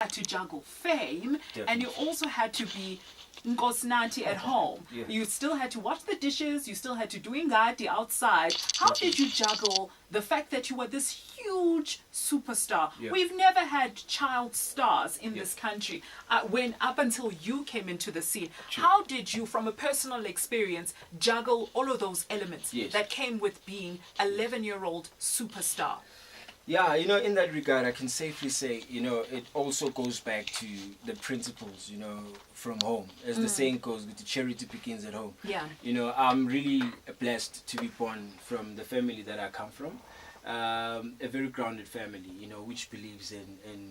had to juggle fame, Definitely. and you also had to be Nkosinathi at home. Yeah. You still had to wash the dishes, you still had to do ingadi outside. How did you juggle the fact that you were this huge superstar? Yeah. We've never had child stars in Yeah. this country when up until you came into the scene. True. How did you, from a personal experience, juggle all of those elements Yes. that came with being 11-year-old superstar? Yeah, you know, in that regard, I can safely say, you know, it also goes back to the principles, you know, from home. As the saying goes, the charity begins at home. Yeah. You know, I'm really blessed to be born from the family that I come from. A very grounded family, you know, which believes in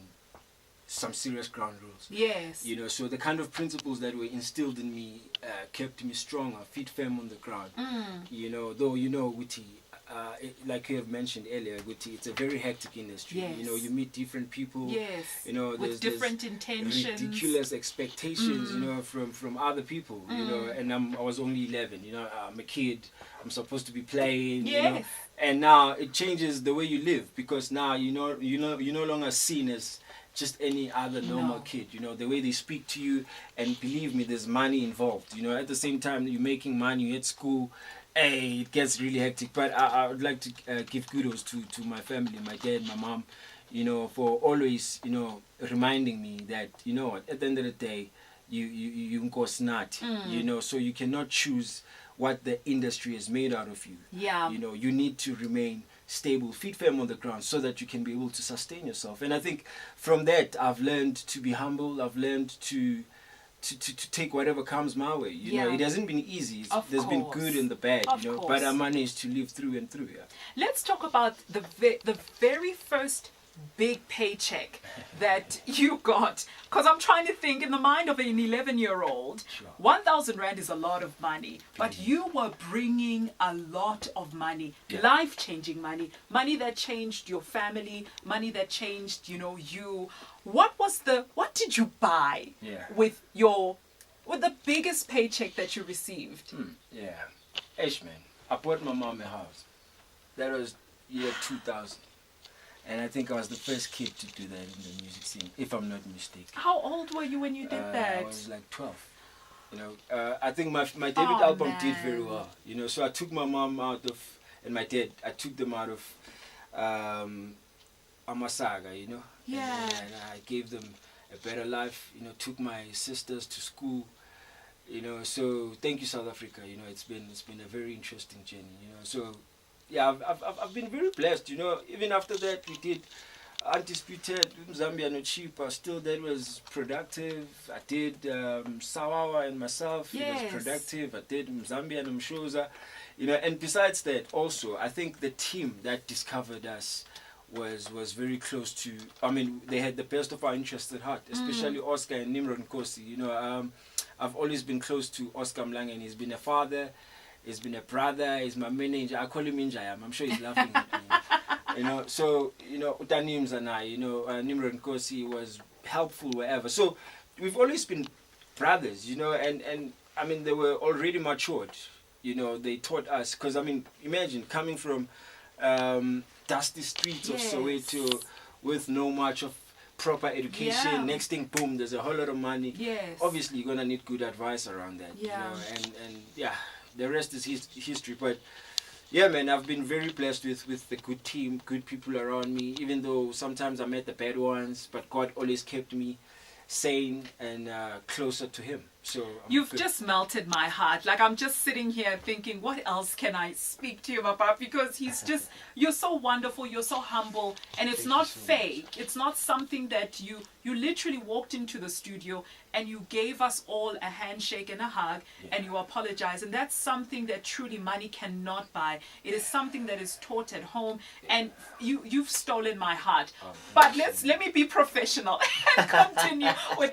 some serious ground rules. Yes. You know, so the kind of principles that were instilled in me kept me strong, feet firm on the ground. You know, though, you know, Witty, like you have mentioned earlier, Guti, it's a very hectic industry. Yes. You know, you meet different people. Yes. You know, with different intentions. Ridiculous expectations, you know, from other people. You know, and I was only 11. You know, I'm a kid. I'm supposed to be playing. Yes. You know, and now it changes the way you live, because now you're no longer seen as just any other normal kid. You know, the way they speak to you, and believe me, there's money involved. You know, at the same time you're making money, you're at school. Hey, it gets really hectic, but I would like to give kudos to my family, my dad, my mom, you know, for always, you know, reminding me that, you know, at the end of the day, you Nkosinathi, you know, so you cannot choose what the industry is made out of you. Yeah. You know, you need to remain stable, feet firm on the ground, so that you can be able to sustain yourself. And I think from that, I've learned to be humble. I've learned to take whatever comes my way. You know, it hasn't been easy. There's been good and the bad, you know, but I managed to live through and through. Yeah. Let's talk about the very first big paycheck that you got, because I'm trying to think in the mind of an 11-year-old. Sure. 1,000 rand is a lot of money, but you were bringing a lot of money, life-changing money, money that changed your family, money that changed, you know, you. What did you buy with the biggest paycheck that you received? Yeah, Ash, man, I bought my mom a house. That was year 2000. And I think I was the first kid to do that in the music scene, if I'm not mistaken. How old were you when you did that? I was like 12. You know, I think my debut album did very well. You know, so I took my mom out of, and my dad, I took them out of Amasaga, you know. Yeah. And I gave them a better life, you know, took my sisters to school. You know, so thank you, South Africa. You know, it's been a very interesting journey, you know. So yeah, I've been very blessed, you know. Even after that, we did Undisputed, Zambia No Cheaper. Still, that was productive. I did Sawawa and myself. It was productive. I did Zambia No Mshoza. You know, and besides that, also, I think the team that discovered us was very close to. I mean, they had the best of our interests at heart, especially Oscar and Nimrod Nkosi. You know, I've always been close to Oscar Mlange, and he's been a father. He's been a brother, he's my manager. I call him Injayam. I'm sure he's laughing at me. You know, so, you know, Utanims and I, you know, Nimrod Nkosi was helpful wherever. So we've always been brothers, you know, and I mean, they were already matured. You know, they taught us, because, I mean, imagine coming from dusty streets of Soweto with no much of proper education. Next thing, boom, there's a whole lot of money. Obviously, you're going to need good advice around that. You know, and yeah. The rest is history, but yeah, man, I've been very blessed with the good team, good people around me, even though sometimes I met the bad ones, but God always kept me sane and closer to Him. So you've just melted my heart. Like, I'm just sitting here thinking, what else can I speak to you about? Because he's just, you're so wonderful, you're so humble, and it's not fake. It's not something that you literally walked into the studio and you gave us all a handshake and a hug and you apologize. And that's something that truly money cannot buy. It is something that is taught at home, and you've stolen my heart. But let me be professional and continue with